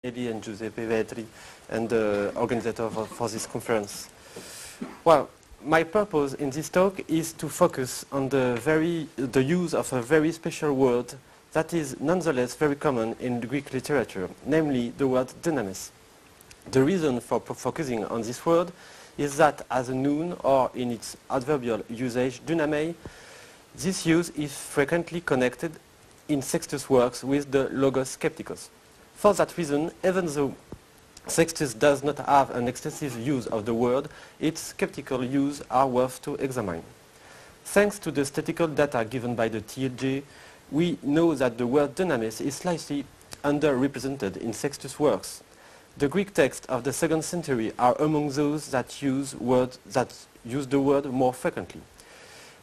Eli and Giuseppe Vetri, and the organizer for this conference. Well, my purpose in this talk is to focus on the use of a very special word that is nonetheless very common in Greek literature, namely the word dynamis. The reason for focusing on this word is that as a noun, or in its adverbial usage, dynamei, this use is frequently connected in Sextus' works with the logos skepticus. For that reason, even though Sextus does not have an extensive use of the word, its skeptical use are worth to examine. Thanks to the statistical data given by the TLJ, we know that the word dynamis is slightly underrepresented in Sextus' works. The Greek texts of the 2nd century are among those that use the word more frequently.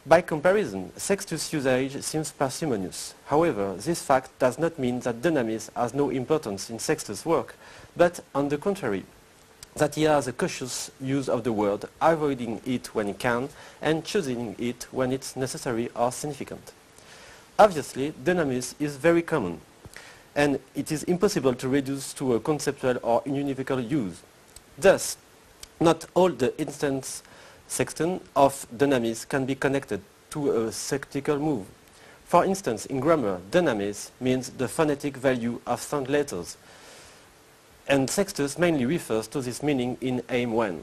By comparison, Sextus' usage seems parsimonious. However, this fact does not mean that dynamis has no importance in Sextus' work, but on the contrary, that he has a cautious use of the word, avoiding it when he can, and choosing it when it's necessary or significant. Obviously, dynamis is very common, and it is impossible to reduce to a conceptual or univocal use. Thus, not all the instances sexton of dynamis can be connected to a sectical move. For instance, in grammar, dynamis means the phonetic value of sound letters, and Sextus mainly refers to this meaning in aim 1.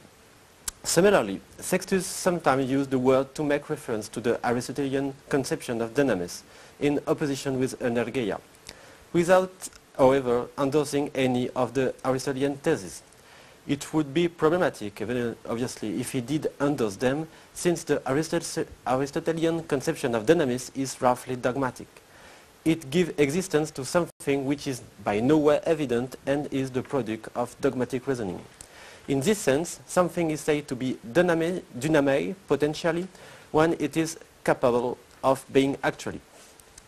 Similarly, Sextus sometimes used the word to make reference to the Aristotelian conception of dynamis, in opposition with energeia, without, however, endorsing any of the Aristotelian theses. It would be problematic, obviously, if he did endorse them, since the Aristotelian conception of dynamis is roughly dogmatic. It gives existence to something which is by nowhere evident and is the product of dogmatic reasoning. In this sense, something is said to be dynamei, potentially, when it is capable of being actually.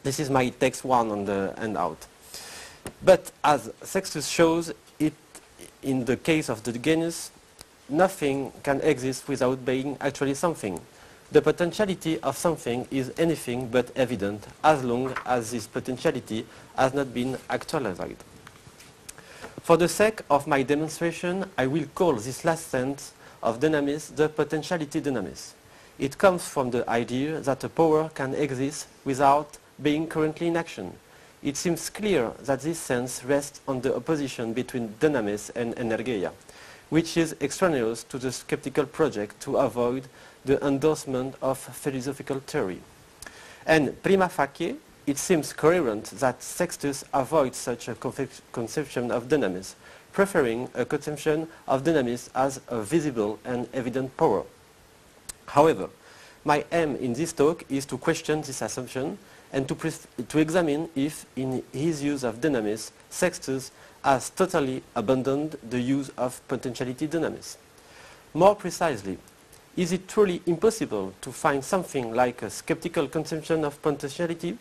This is my text 1 on the handout. But as Sextus shows, in the case of the genus, nothing can exist without being actually something. The potentiality of something is anything but evident as long as this potentiality has not been actualized. For the sake of my demonstration, I will call this last sense of dynamis the potentiality dynamis. It comes from the idea that a power can exist without being currently in action. It seems clear that this sense rests on the opposition between dynamis and energeia, which is extraneous to the skeptical project to avoid the endorsement of philosophical theory. And prima facie, it seems coherent that Sextus avoids such a conception of dynamis, preferring a conception of dynamis as a visible and evident power. However, my aim in this talk is to question this assumption and to examine if, in his use of dynamis, Sextus has totally abandoned the use of potentiality dynamis. More precisely, is it truly impossible to find something like a skeptical conception of potentiality,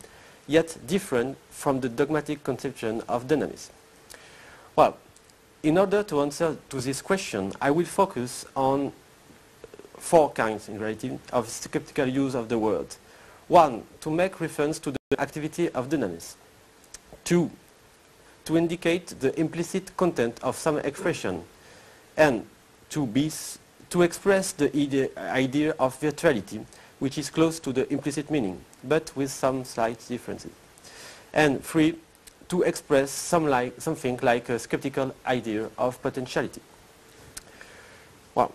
yet different from the dogmatic conception of dynamis? Well, in order to answer to this question, I will focus on 4 kinds, in reality, of skeptical use of the word. 1, to make reference to the activity of dynamis. 2, to indicate the implicit content of some expression. And to express the idea of virtuality, which is close to the implicit meaning, but with some slight differences. And 3, to express something like a skeptical idea of potentiality. Well,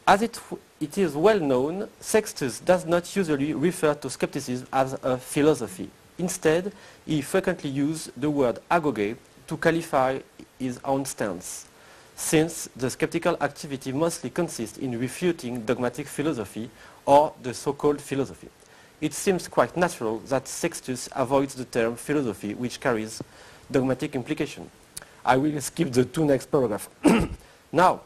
as it is well known, Sextus does not usually refer to skepticism as a philosophy. Instead, he frequently uses the word agoge to qualify his own stance, since the skeptical activity mostly consists in refuting dogmatic philosophy or the so-called philosophy. It seems quite natural that Sextus avoids the term philosophy, which carries dogmatic implication. I will skip the 2 next paragraphs. Now,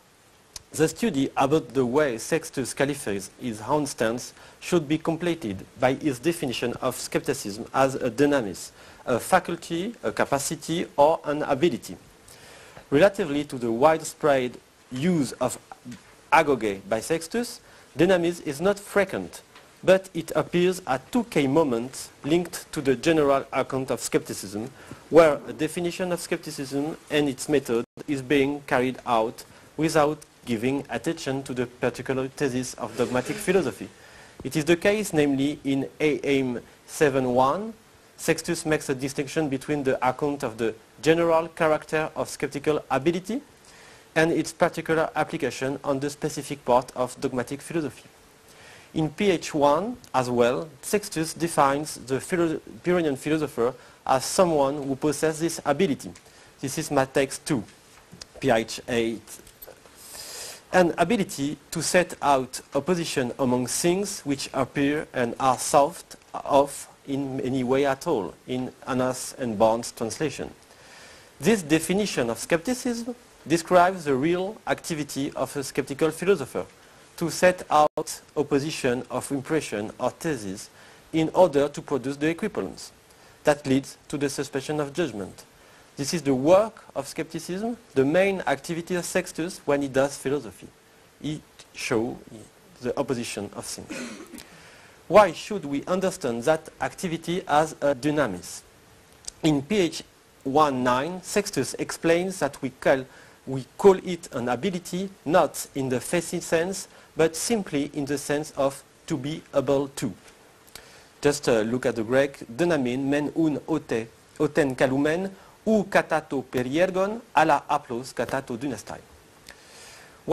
the study about the way Sextus qualifies his own stance should be completed by his definition of skepticism as a dynamis, a faculty, a capacity, or an ability. Relatively to the widespread use of agoge by Sextus, dynamis is not frequent, but it appears at two key moments linked to the general account of skepticism, where a definition of skepticism and its method is being carried out without giving attention to the particular thesis of dogmatic philosophy. It is the case, namely, in AM 7.1, Sextus makes a distinction between the account of the general character of skeptical ability and its particular application on the specific part of dogmatic philosophy. In PH1 as well, Sextus defines the Pyrrhonian philosopher as someone who possesses this ability. This is my text 2, PH8. An ability to set out opposition among things which appear and are thought of in any way at all, in Annas and Barnes' translation. This definition of skepticism describes the real activity of a skeptical philosopher, to set out opposition of impression or thesis in order to produce the equivalence that leads to the suspension of judgment. This is the work of skepticism, the main activity of Sextus when he does philosophy. He shows the opposition of things. Why should we understand that activity as a dynamis? In page 19, Sextus explains that we call it an ability not in the facile sense, but simply in the sense of to be able to. Just look at the Greek, dynamin men un oten kalumen ou katato periergon ala aplos katato dynastai.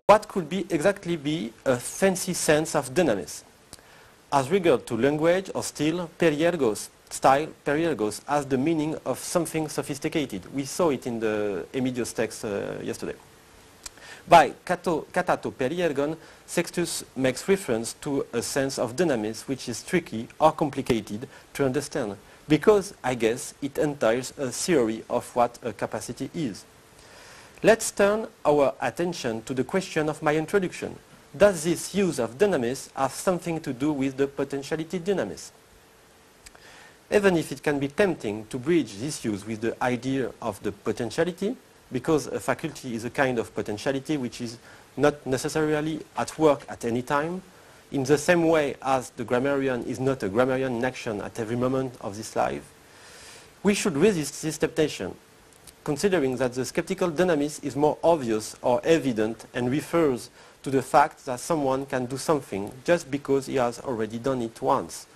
What could be exactly be a fancy sense of dynamis? As regard to language or style, periergos has the meaning of something sophisticated. We saw it in the Emidio's text yesterday. By katato periergon, Sextus makes reference to a sense of dynamis which is tricky or complicated to understand, because I guess it entails a theory of what a capacity is. Let's turn our attention to the question of my introduction. Does this use of dynamis have something to do with the potentiality dynamis? Even if it can be tempting to bridge this use with the idea of the potentiality, because a faculty is a kind of potentiality which is not necessarily at work at any time, in the same way as the grammarian is not a grammarian in action at every moment of this life, we should resist this temptation, considering that the skeptical dynamis is more obvious or evident and refers to the fact that someone can do something just because he has already done it once,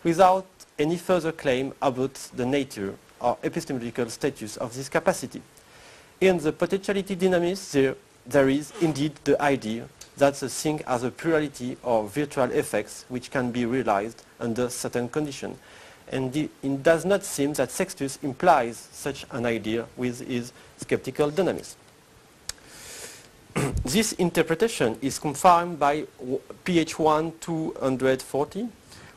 without any further claim about the nature or epistemological status of this capacity. In the potentiality dynamis, there is indeed the idea that the thing has a plurality or virtual effects which can be realized under certain conditions. And it does not seem that Sextus implies such an idea with his skeptical dynamis. This interpretation is confirmed by PH1 240,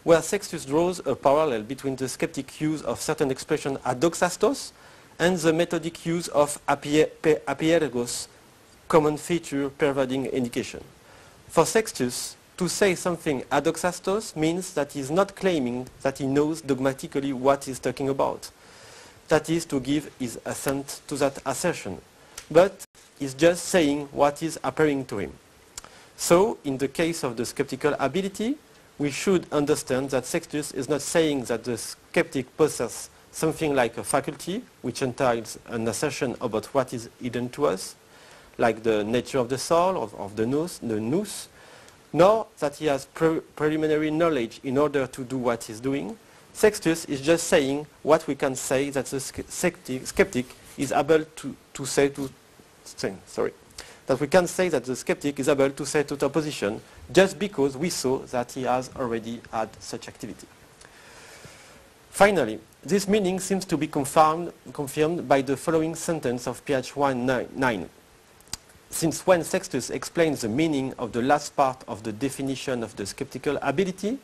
where Sextus draws a parallel between the skeptic use of certain expression adoxastos and the methodic use of apiergos, common feature pervading indication. For Sextus, to say something adoxastos means that he is not claiming that he knows dogmatically what he is talking about. That is, to give his assent to that assertion, but is just saying what is appearing to him. So, in the case of the skeptical ability, we should understand that Sextus is not saying that the skeptic possesses something like a faculty, which entails an assertion about what is hidden to us, like the nature of the soul, of the nous, nor that he has preliminary knowledge in order to do what he's doing. Sextus is just saying what we can say that the skeptic is able to say to that we can say that the skeptic is able to say to the opposition just because we saw that he has already had such activity. Finally, this meaning seems to be confirmed by the following sentence of pH 1.9. Since when Sextus explains the meaning of the last part of the definition of the skeptical ability,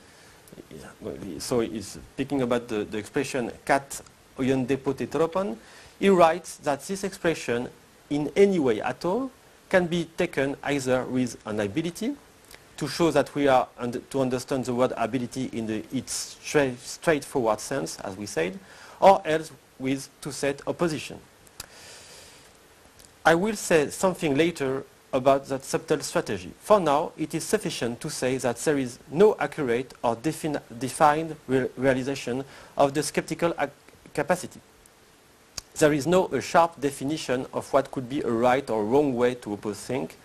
so he's speaking about the expression kat oion depotetropon, he writes that this expression in any way at all can be taken either with an ability, to show that we are to understand the word ability in its straightforward sense, as we said, or else with to set opposition. I will say something later about that subtle strategy. For now, it is sufficient to say that there is no accurate or defined realization of the skeptical capacity. There is no sharp definition of what could be a right or wrong way to oppose think.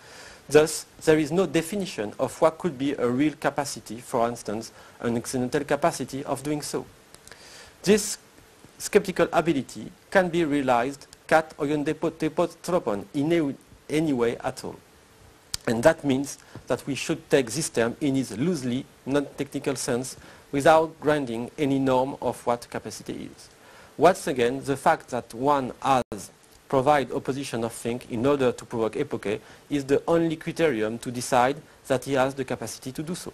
Thus, there is no definition of what could be a real capacity, for instance, an accidental capacity of doing so. This skeptical ability can be realized cat oyondepotropon in any way at all. And that means that we should take this term in its loosely, non-technical sense without grounding any norm of what capacity is. Once again, the fact that one has provide opposition of think in order to provoke epoche is the only criterion to decide that he has the capacity to do so.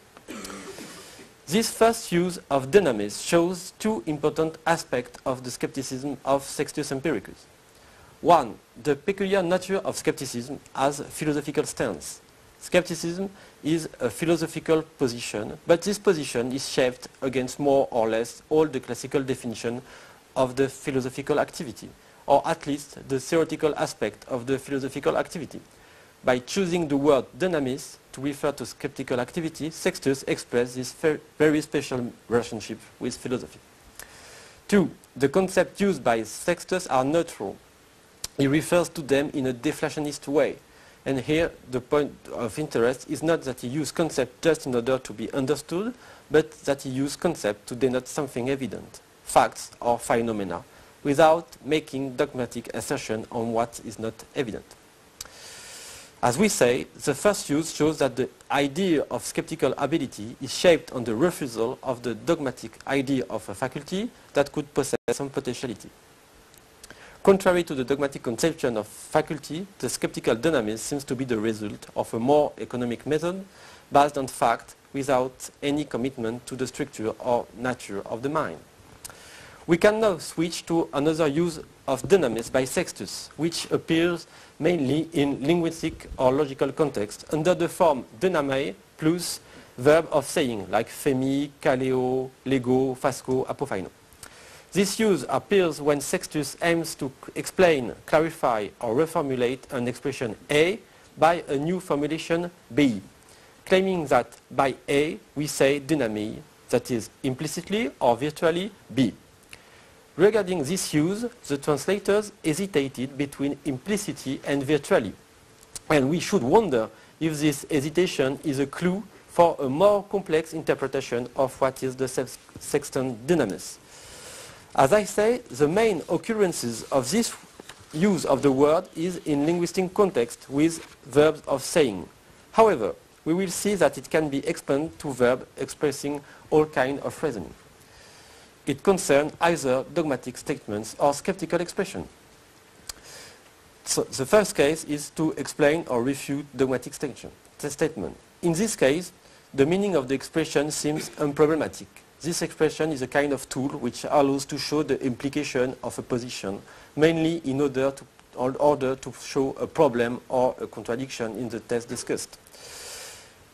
This first use of dynamis shows two important aspects of the skepticism of Sextus Empiricus. One, the peculiar nature of skepticism as a philosophical stance. Skepticism is a philosophical position, but this position is shaped against more or less all the classical definition of the philosophical activity, or at least the theoretical aspect of the philosophical activity. By choosing the word dynamis to refer to skeptical activity, Sextus expressed this very special relationship with philosophy. Two, the concepts used by Sextus are neutral. He refers to them in a deflationist way. And here the point of interest is not that he used concepts just in order to be understood, but that he used concepts to denote something evident, facts or phenomena, without making dogmatic assertion on what is not evident. As we say, the first use shows that the idea of skeptical ability is shaped on the refusal of the dogmatic idea of a faculty that could possess some potentiality. Contrary to the dogmatic conception of faculty, the skeptical dynamis seems to be the result of a more economic method based on fact without any commitment to the structure or nature of the mind. We can now switch to another use of dynamis by Sextus, which appears mainly in linguistic or logical context under the form dynamai plus verb of saying, like femi, kaleo, lego, fasco, apophaino. This use appears when Sextus aims to explain, clarify, or reformulate an expression A by a new formulation B, claiming that by A we say dynami, that is implicitly or virtually B. Regarding this use, the translators hesitated between implicity and virtually, and we should wonder if this hesitation is a clue for a more complex interpretation of what is the Sexton dynamis. As I say, the main occurrences of this use of the word is in linguistic context with verbs of saying. However, we will see that it can be expanded to verb expressing all kinds of reasoning. It concerns either dogmatic statements or skeptical expression. So the first case is to explain or refute dogmatic statement. In this case, the meaning of the expression seems unproblematic. This expression is a kind of tool which allows to show the implication of a position, mainly in order to show a problem or a contradiction in the test discussed.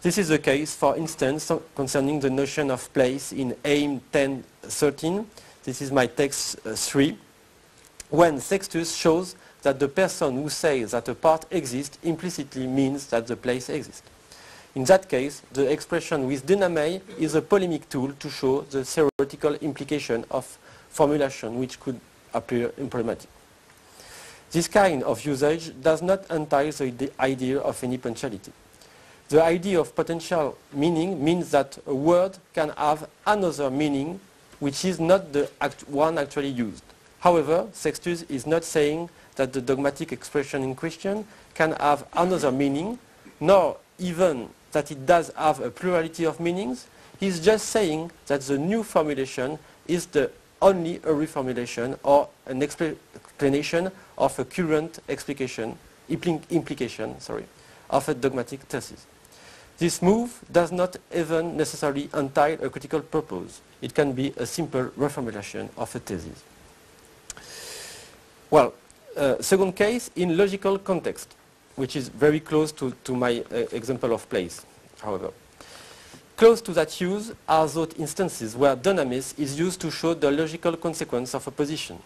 This is the case, for instance, concerning the notion of place in AIM 10:13. This is my text 3, when Sextus shows that the person who says that a part exists implicitly means that the place exists. In that case, the expression with dynamai is a polemic tool to show the theoretical implication of formulation which could appear unproblematic. This kind of usage does not entail the idea of any potentiality. The idea of potential meaning means that a word can have another meaning which is not the one actually used. However, Sextus is not saying that the dogmatic expression in question can have another meaning, nor even that it does have a plurality of meanings. He is just saying that the new formulation is only a reformulation or an explanation of a current implication of a dogmatic thesis. This move does not even necessarily entail a critical purpose. It can be a simple reformulation of a thesis. Well, second case, in logical context, which is very close to my example of place, however. Close to that use are those instances where dynamis is used to show the logical consequence of a position.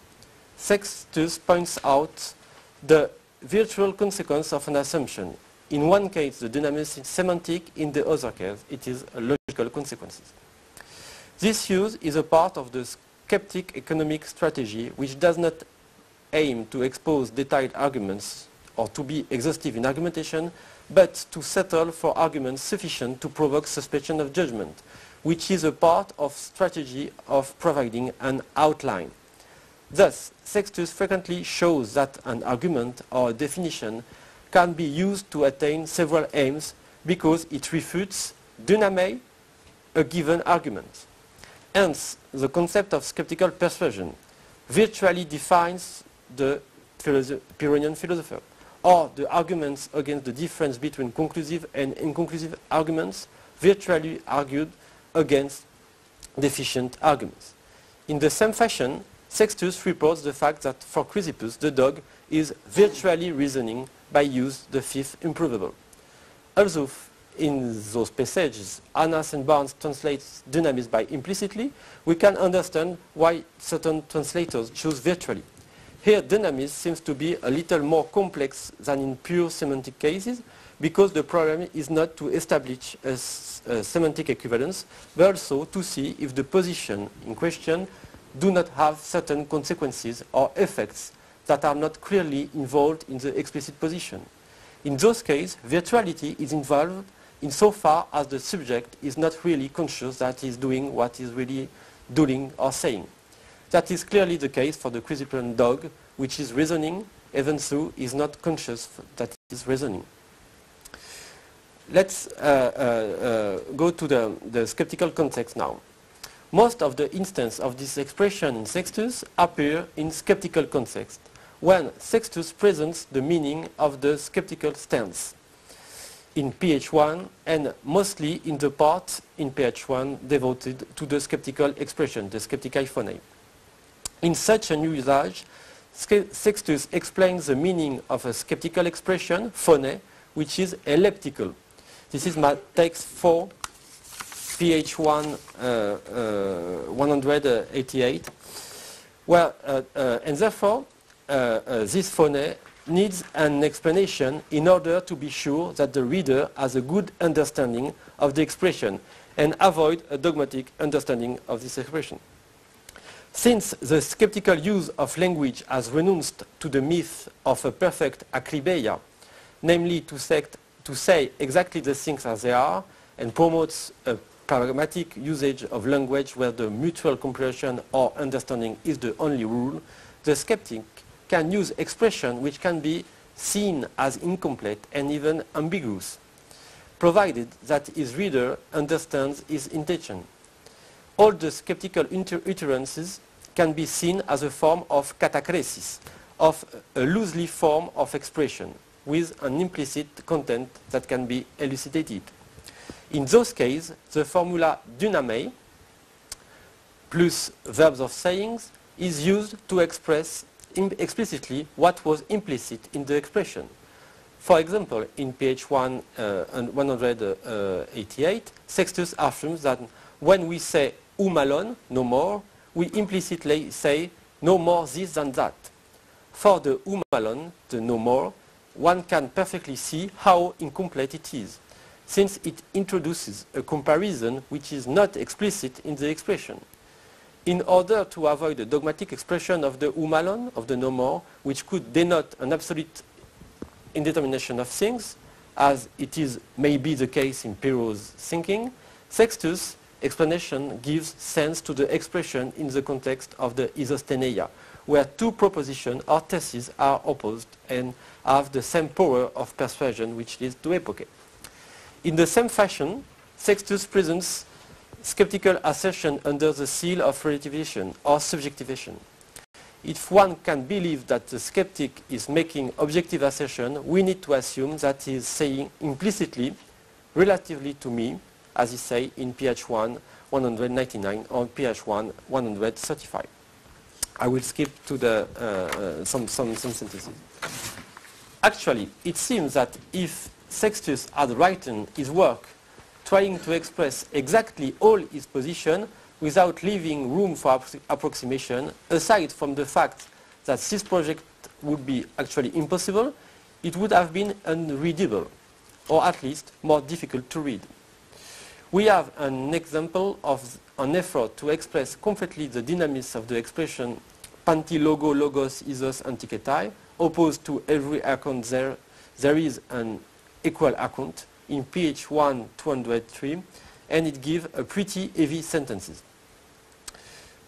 Sextus points out the virtual consequence of an assumption. In one case, the dynamis is semantic. In the other case, it is a logical consequences. This use is a part of the skeptic economic strategy, which does not aim to expose detailed arguments or to be exhaustive in argumentation, but to settle for arguments sufficient to provoke suspicion of judgment, which is a part of strategy of providing an outline. Thus, Sextus frequently shows that an argument or a definition can be used to attain several aims because it refutes dynamai, a given argument. Hence, the concept of skeptical persuasion virtually defines the Pyrrhonian philosopher, or the arguments against the difference between conclusive and inconclusive arguments virtually argued against deficient arguments. In the same fashion, Sextus reports the fact that for Chrysippus, the dog is virtually reasoning by use the fifth improvable. Also, in those passages, Annas and Barnes translates dynamis by implicitly, we can understand why certain translators choose virtually. Here, dynamis seems to be a little more complex than in pure semantic cases, because the problem is not to establish a semantic equivalence, but also to see if the position in question do not have certain consequences or effects that are not clearly involved in the explicit position. In those cases, virtuality is involved insofar as the subject is not really conscious that he is doing what he is really doing or saying. That is clearly the case for the Chrysippus dog, which is reasoning, even though he is not conscious that it is reasoning. Let's go to the skeptical context now. Most of the instances of this expression in Sextus appear in skeptical context, when Sextus presents the meaning of the skeptical stance in pH1 and mostly in the part in pH1 devoted to the skeptical expression, the skepticae phonae. In such a new usage, Sextus explains the meaning of a skeptical expression, phonae, which is elliptical. This is my text 4, pH1 188, where, and therefore this phonae needs an explanation in order to be sure that the reader has a good understanding of the expression and avoid a dogmatic understanding of this expression. Since the skeptical use of language has renounced to the myth of a perfect akribeia, namely to say exactly the things as they are, and promotes a pragmatic usage of language where the mutual comprehension or understanding is the only rule, the skeptic can use expression which can be seen as incomplete and even ambiguous, provided that his reader understands his intention. All the skeptical utterances can be seen as a form of catachresis, of a loosely form of expression, with an implicit content that can be elucidated. In those cases, the formula dynamai plus verbs of sayings is used to express explicitly what was implicit in the expression. For example, in page 188, Sextus affirms that when we say alone, no more, we implicitly say no more this than that. For the alone, the no more, one can perfectly see how incomplete it is, since it introduces a comparison which is not explicit in the expression. In order to avoid the dogmatic expression of the alone, of the no more, which could denote an absolute indetermination of things, as it is maybe the case in Pyrrho's thinking, Sextus' explanation gives sense to the expression in the context of the isostheneia, where two propositions or theses are opposed and have the same power of persuasion which leads to epoche. In the same fashion, Sextus presents skeptical assertion under the seal of relativization or subjectivation. If one can believe that the skeptic is making objective assertion, we need to assume that he is saying implicitly, relatively to me, as he say in PH1 199 or PH1 135. I will skip to the some sentences. Actually, it seems that if Sextus had written his work trying to express exactly all his position without leaving room for approximation, aside from the fact that this project would be actually impossible, it would have been unreadable. or at least more difficult to read. We have an example of an effort to express completely the dynamis of the expression panti logo logos isos antiketai, opposed to every account there is an equal account in page 1 203, and it gives a pretty heavy sentences.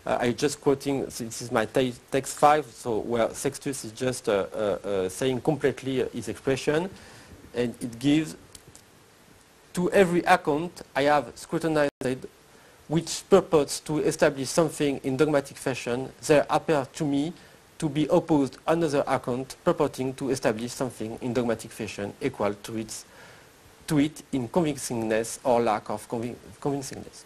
I just quoting, this is my text 5, so where Sextus is just saying completely his expression, and it gives, to every account I have scrutinized which purports to establish something in dogmatic fashion, there appear to me to be opposed another account purporting to establish something in dogmatic fashion equal to it in convincingness or lack of convincingness.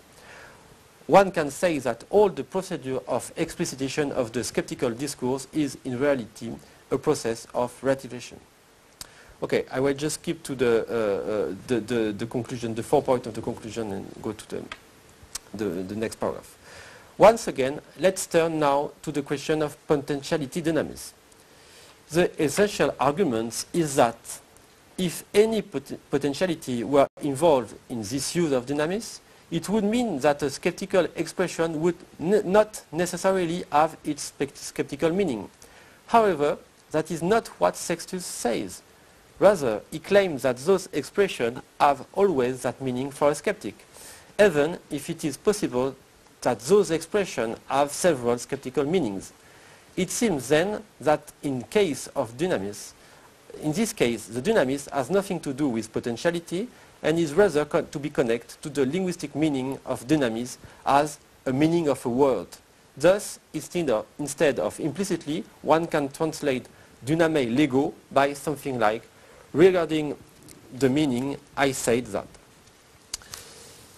One can say that all the procedure of explicitation of the skeptical discourse is in reality a process of relativation. Okay, I will just skip to the conclusion, the 4 points of the conclusion, and go to the next paragraph. Once again, let's turn now to the question of potentiality dynamis. The essential argument is that if any potentiality were involved in this use of dynamis, it would mean that a skeptical expression would not necessarily have its skeptical meaning. However, that is not what Sextus says. Rather, he claims that those expressions have always that meaning for a skeptic, even if it is possible that those expressions have several skeptical meanings. It seems then that in case of dynamis, in this case, the dynamis has nothing to do with potentiality and is rather to be connected to the linguistic meaning of dynamis as a meaning of a word. Thus, instead of implicitly, one can translate dyname lego by something like, regarding the meaning, I said that.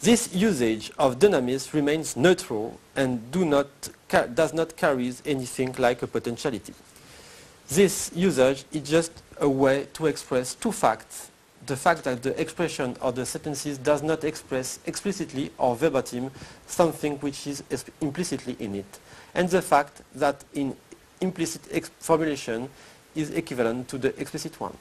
This usage of dynamis remains neutral and does not carry anything like a potentiality. This usage is just a way to express two facts. The fact that the expression or the sentences does not express explicitly or verbatim something which is implicitly in it, and the fact that in implicit formulation is equivalent to the explicit one.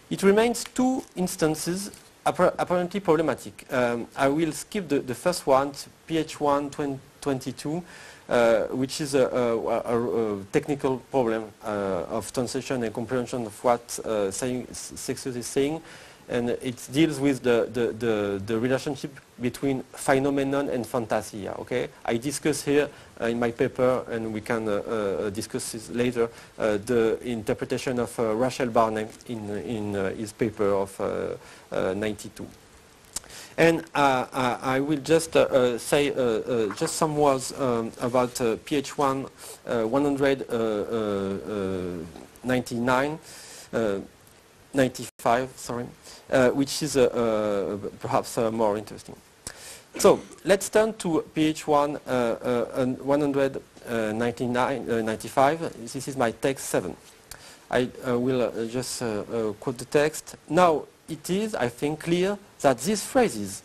It remains two instances apparently problematic. I will skip the first one, pH 122, which is a technical problem of translation and comprehension of what Sextus is saying, and it deals with the relationship between phenomenon and fantasia. Okay, I discuss here in my paper, and we can discuss this later, the interpretation of Rachel Barney in his paper of 92. And I will just say just some words about pH 199, 95, sorry, which is perhaps more interesting. So let's turn to pH 195. This is my text 7. I will just quote the text. Now, it is, I think, clear that these phrases,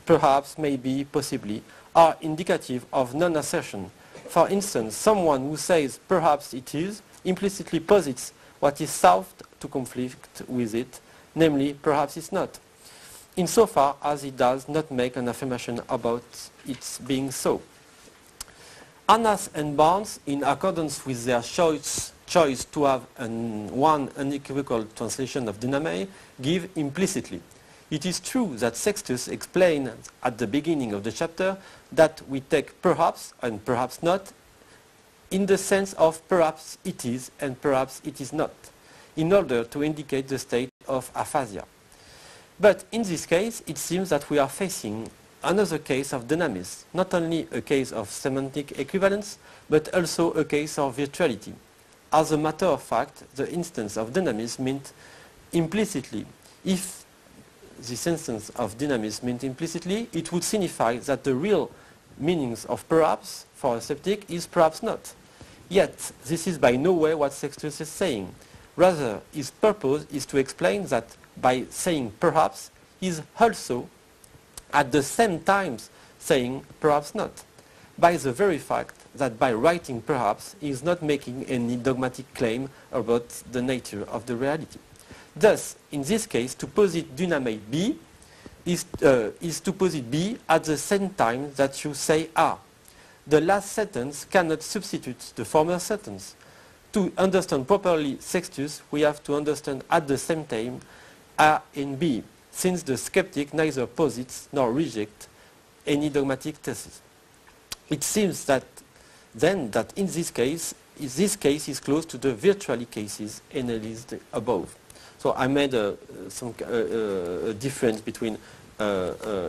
perhaps, maybe, possibly, are indicative of non-assertion. For instance, someone who says, perhaps it is, implicitly posits what is sought to conflict with it, namely, perhaps it's not, insofar as it does not make an affirmation about its being so. Annas and Barnes, in accordance with their choice to have one unequivocal translation of dyname, give implicitly. It is true that Sextus explained at the beginning of the chapter that we take perhaps and perhaps not in the sense of perhaps it is and perhaps it is not, in order to indicate the state of aphasia. But in this case, it seems that we are facing another case of dynamis, not only a case of semantic equivalence, but also a case of virtuality. As a matter of fact, the instance of dynamis meant implicitly. If this instance of dynamis meant implicitly, it would signify that the real meanings of perhaps for a skeptic is perhaps not. Yet, this is by no way what Sextus is saying. Rather, his purpose is to explain that by saying perhaps, he is also at the same time saying perhaps not, by the very fact that by writing perhaps, he is not making any dogmatic claim about the nature of the reality. Thus, in this case, to posit dynamic B is to posit B at the same time that you say A. The last sentence cannot substitute the former sentence. To understand properly Sextus, we have to understand at the same time A and B, since the skeptic neither posits nor rejects any dogmatic thesis. It seems that then that in this case is close to the virtually cases analyzed above. So I made some difference between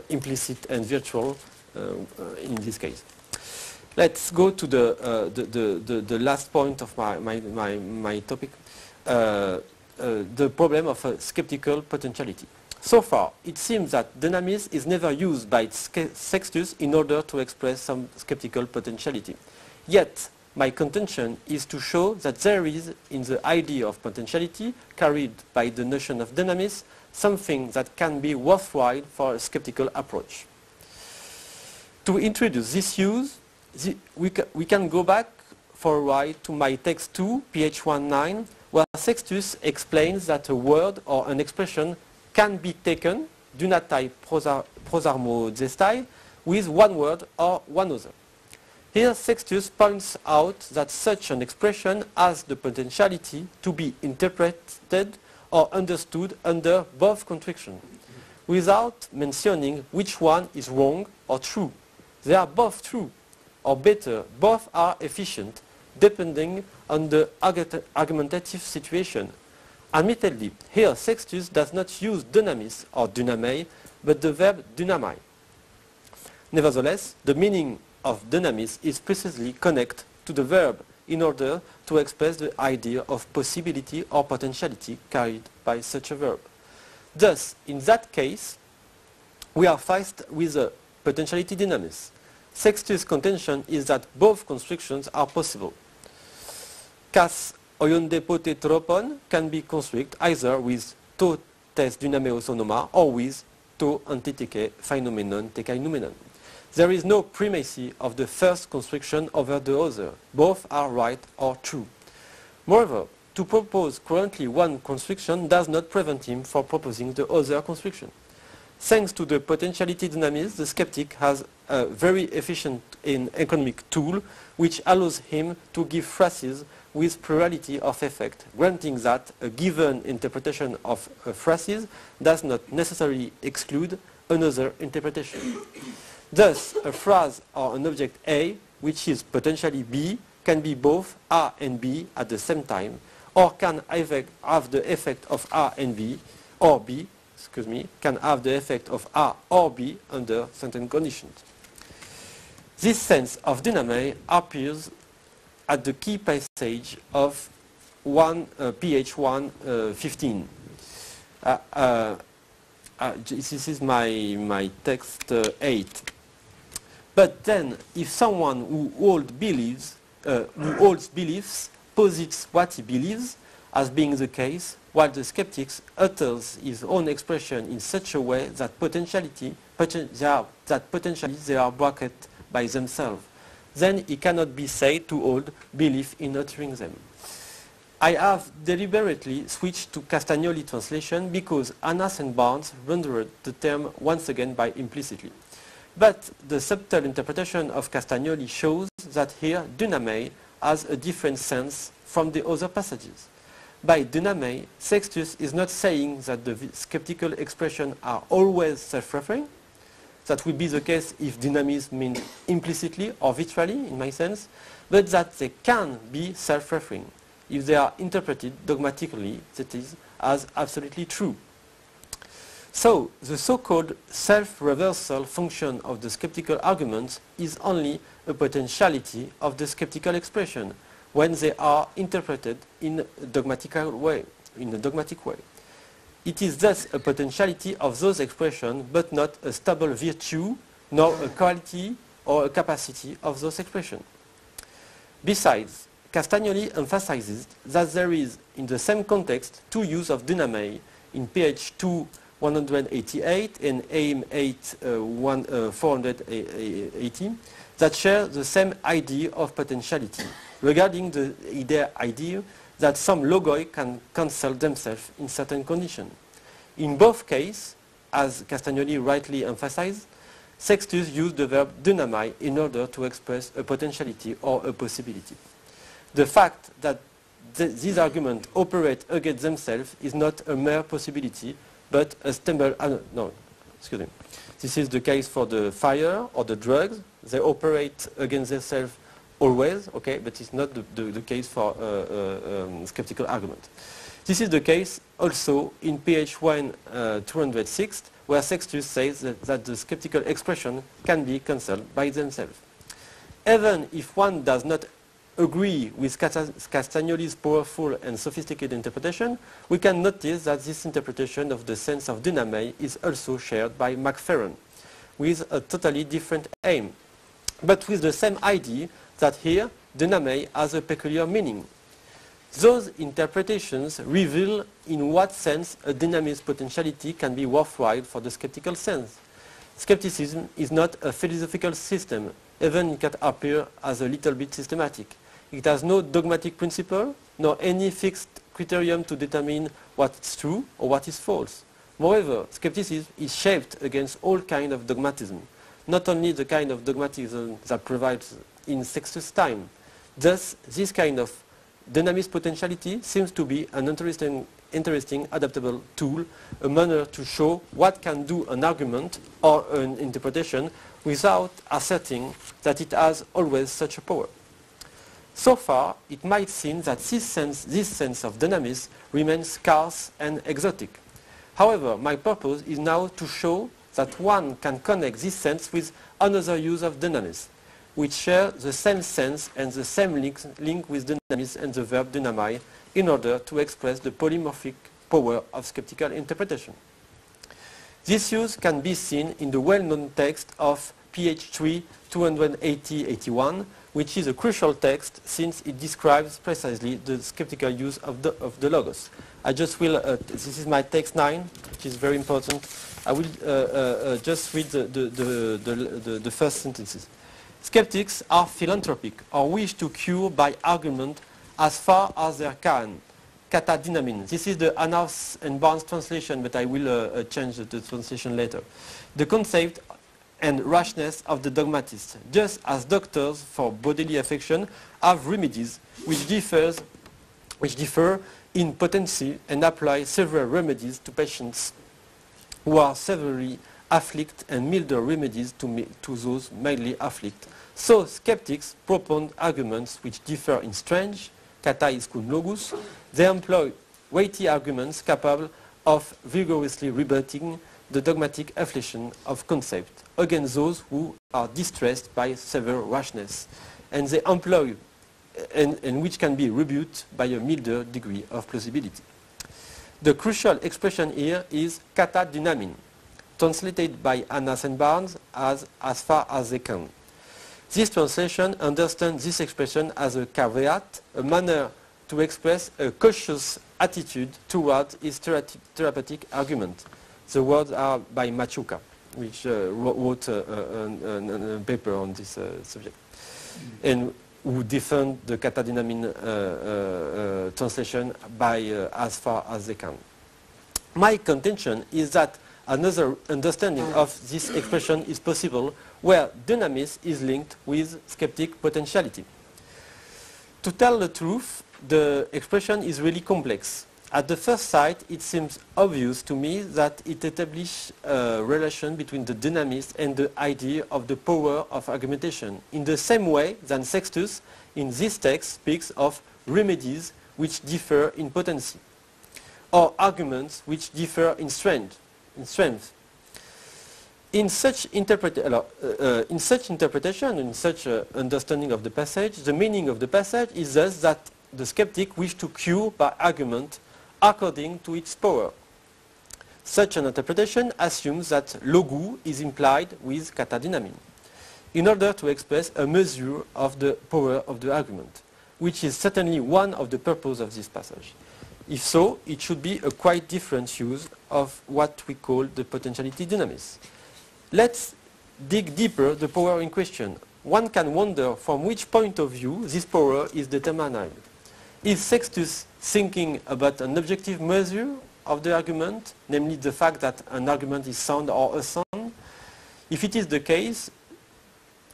implicit and virtual in this case. Let's go to the last point of my topic, the problem of skeptical potentiality. So far, it seems that dynamis is never used by Sextus in order to express some skeptical potentiality. Yet, my contention is to show that there is, in the idea of potentiality carried by the notion of dynamis, something that can be worthwhile for a skeptical approach. To introduce this use, we can go back for a while to my text 2, ph 19, where Sextus explains that a word or an expression can be taken, dynatai prosarmozestai, with one word or one other. Here Sextus points out that such an expression has the potentiality to be interpreted or understood under both constructions, without mentioning which one is wrong or true. They are both true, or better, both are efficient, depending on the argumentative situation. Admittedly, here Sextus does not use dynamis or dynamei, but the verb dynamai. Nevertheless, the meaning of dynamis is precisely connected to the verb in order to express the idea of possibility or potentiality carried by such a verb. Thus, in that case, we are faced with a potentiality dynamis. Sextus' contention is that both constructions are possible. Cas oiondepotetropon can be constructed either with to tes dynameo sonoma or with to antiteke phenomenon tekainumenon. There is no primacy of the first construction over the other. Both are right or true. Moreover, to propose currently one construction does not prevent him from proposing the other construction. Thanks to the potentiality dynamis, the skeptic has a very efficient and economic tool which allows him to give phrases with plurality of effect, granting that a given interpretation of a phrase does not necessarily exclude another interpretation. Thus, a phrase or an object A, which is potentially B, can be both A and B at the same time, or can have the effect of A and B, or B, can have the effect of A or B under certain conditions. This sense of dynamai appears at the key passage of ph 1:15. This is my text 8. But then, if someone who holds beliefs posits what he believes as being the case, while the skeptic utters his own expression in such a way that potentially they are bracketed by themselves, then he cannot be said to hold belief in uttering them. I have deliberately switched to Castagnoli translation because Annas and Barnes rendered the term once again by implicitly. But the subtle interpretation of Castagnoli shows that here dynamai has a different sense from the other passages. By dynamai, Sextus is not saying that the skeptical expressions are always self-referring. That would be the case if dynamis means implicitly or virtually, in my sense, but that they can be self-referring if they are interpreted dogmatically, that is, as absolutely true. So, the so-called self-reversal function of the skeptical arguments is only a potentiality of the skeptical expression when they are interpreted in a dogmatic way. It is thus a potentiality of those expressions, but not a stable virtue, nor a quality or a capacity of those expressions. Besides, Castagnoli emphasizes that there is, in the same context, two uses of dynamai in ph 2:188 and aim 480 that share the same idea of potentiality. Regarding the idea, that some logoi can cancel themselves in certain conditions. In both cases, as Castagnoli rightly emphasized, Sextus used the verb dynami in order to express a potentiality or a possibility. The fact that these arguments operate against themselves is not a mere possibility, but a stable... no, excuse me. This is the case for the fire or the drugs. They operate against themselves always, okay, but it's not the case for skeptical argument. This is the case also in page 206, where Sextus says that the skeptical expression can be cancelled by themselves. Even if one does not agree with Castagnoli's powerful and sophisticated interpretation, we can notice that this interpretation of the sense of dynami is also shared by McFerran, with a totally different aim, but with the same idea that here dynami has a peculiar meaning. Those interpretations reveal in what sense a dynamic potentiality can be worthwhile for the skeptical sense. Skepticism is not a philosophical system, even it can appear as a little bit systematic. It has no dogmatic principle, nor any fixed criterion to determine what is true or what is false. Moreover, skepticism is shaped against all kinds of dogmatism, not only the kind of dogmatism that prevails in Sextus' time. Thus, this kind of dynamic potentiality seems to be an interesting adaptable tool, a manner to show what can do an argument or an interpretation without asserting that it has always such a power. So far, it might seem that this sense of dynamism remains scarce and exotic. However, my purpose is now to show that one can connect this sense with another use of dynamism, which share the same sense and the same link with dynamism and the verb dynami in order to express the polymorphic power of skeptical interpretation. This use can be seen in the well-known text of PH3 280-81, which is a crucial text since it describes precisely the skeptical use of the logos. I just will, this is my text 9, which is very important. I will just read the first sentences. Skeptics are philanthropic or wish to cure by argument as far as they can. Kata dynamin. This is the Annaus and Barnes translation, but I will change the translation later. The concept and rashness of the dogmatist, just as doctors for bodily affection have remedies which differ in potency and apply several remedies to patients who are severely afflicted and milder remedies to those mildly afflicted. So skeptics propose arguments which differ in strength, kata is cum logus. They employ weighty arguments capable of vigorously rebutting the dogmatic affliction of concept against those who are distressed by severe rashness, and they employ and which can be rebutted by a milder degree of plausibility. The crucial expression here is kata dynamin, translated by Annaus and Barnes as far as they can. This translation understands this expression as a caveat, a manner to express a cautious attitude towards its therapeutic argument. The words are by Machuca, which wrote a paper on this subject, and who defend the kata dynamin translation by as far as they can. My contention is that another understanding of this expression is possible where dynamis is linked with skeptic potentiality. To tell the truth, the expression is really complex. At the first sight, it seems obvious to me that it establishes a relation between the dynamism and the idea of the power of argumentation, in the same way that Sextus in this text speaks of remedies which differ in potency, or arguments which differ in strength. In such interpretation, in such understanding of the passage, the meaning of the passage is thus that the skeptic wishes to cure by argument according to its power. Such an interpretation assumes that logu is implied with kata dynamin, in order to express a measure of the power of the argument, which is certainly one of the purposes of this passage. If so, it should be a quite different use of what we call the potentiality dynamis. Let's dig deeper the power in question. One can wonder from which point of view this power is determined. Is Sextus thinking about an objective measure of the argument, namely the fact that an argument is sound or unsound? If it is the case,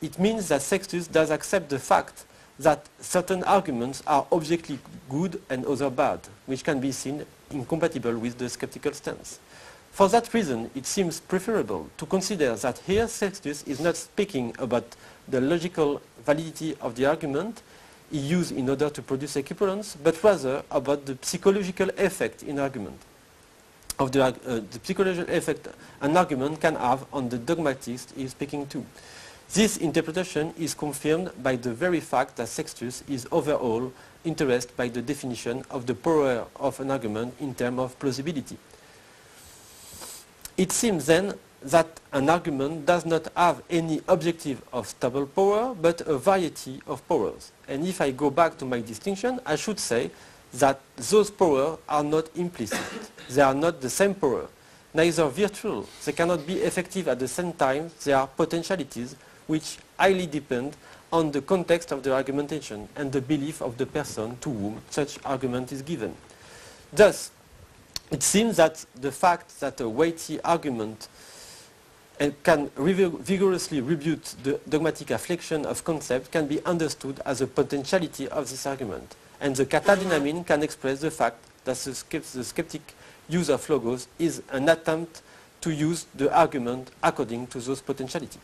it means that Sextus does accept the fact that certain arguments are objectively good and others bad, which can be seen incompatible with the skeptical stance. For that reason, it seems preferable to consider that here Sextus is not speaking about the logical validity of the argument he used in order to produce equivalence, but rather about the psychological effect in argument, of the psychological effect an argument can have on the dogmatist he is speaking to. This interpretation is confirmed by the very fact that Sextus is overall interested by the definition of the power of an argument in terms of plausibility. It seems then that an argument does not have any objective of stable power, but a variety of powers. And if I go back to my distinction, I should say that those powers are not implicit. They are not the same power, neither virtual. They cannot be effective at the same time. They are potentialities which highly depend on the context of the argumentation and the belief of the person to whom such argument is given. Thus, it seems that the fact that a weighty argument can vigorously rebut the dogmatic affliction of concept can be understood as a potentiality of this argument. And the catadynamine can express the fact that the skeptic use of logos is an attempt to use the argument according to those potentiality.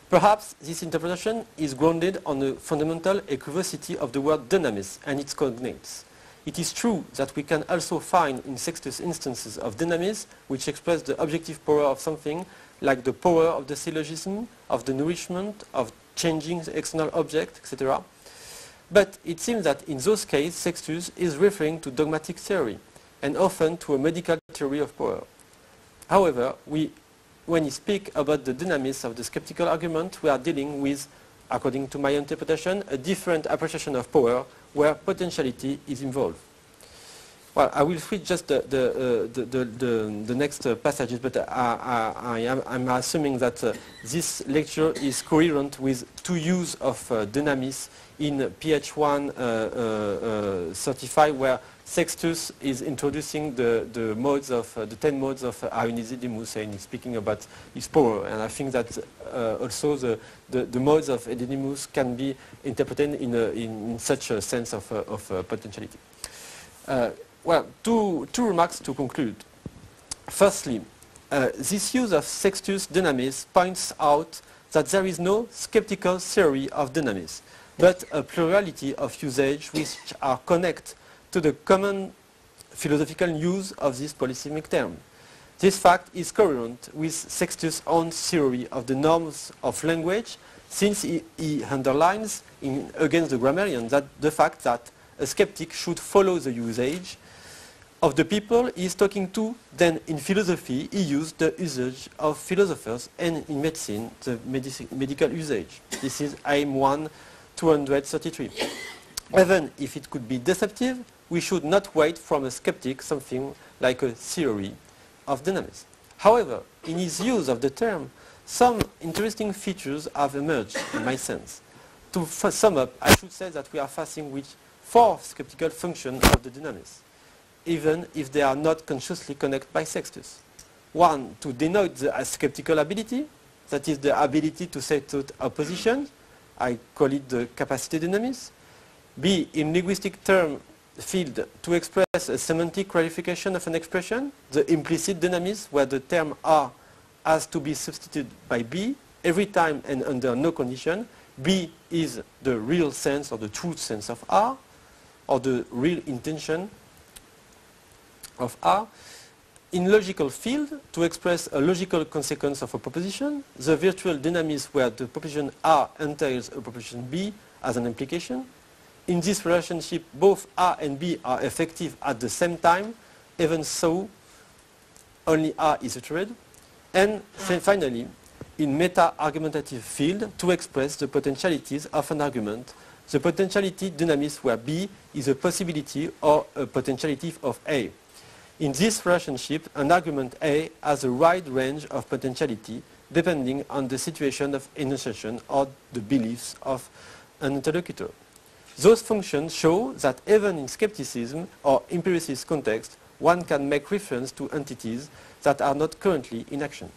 Perhaps this interpretation is grounded on the fundamental equivocity of the word dynamis and its cognates. It is true that we can also find in Sextus instances of dynamis which express the objective power of something, like the power of the syllogism, of the nourishment, of changing the external object, etc. But it seems that in those cases Sextus is referring to dogmatic theory and often to a medical theory of power. However, when we speak about the dynamis of the skeptical argument, we are dealing with, according to my interpretation, a different appreciation of power where potentiality is involved. Well, I will switch just the next passages, but I'm assuming that this lecture is coherent with two use of dynamis in PH1 35, where Sextus is introducing the modes of the 10 modes of Dynamis, and he's speaking about his power. And I think that also the modes of Dynamis can be interpreted in such a sense of potentiality. Well, two remarks to conclude. Firstly, this use of Sextus Dynamis points out that there is no skeptical theory of dynamis, but a plurality of usage which are connected to the common philosophical use of this polysemic term. This fact is coherent with Sextus' own theory of the norms of language, since he underlines against the grammarian that the fact that a skeptic should follow the usage of the people he is talking to. Then in philosophy he used the usage of philosophers, and in medicine the medical usage. This is AIM 1 233. Even if it could be deceptive, we should not wait from a skeptic something like a theory of dynamis. However, in his use of the term, some interesting features have emerged in my sense. To sum up, I should say that we are facing with 4 skeptical functions of the dynamis, even if they are not consciously connected by Sextus. 1, to denote the skeptical ability, that is the ability to set out opposition. I call it the capacity dynamis. B, in linguistic term field, to express a semantic clarification of an expression, the implicit dynamis, where the term R has to be substituted by B every time and under no condition. B is the real sense or the true sense of R, or the real intention of R. In logical field, to express a logical consequence of a proposition, the virtual dynamis, where the proposition R entails a proposition B as an implication. In this relationship, both R and B are effective at the same time, even so only R is uttered. And finally, in meta-argumentative field, to express the potentialities of an argument, the potentiality dynamis where B is a possibility or a potentiality of A. In this relationship, an argument A has a wide range of potentiality depending on the situation of enunciation or the beliefs of an interlocutor. Those functions show that even in skepticism or empiricist context, one can make reference to entities that are not currently in action.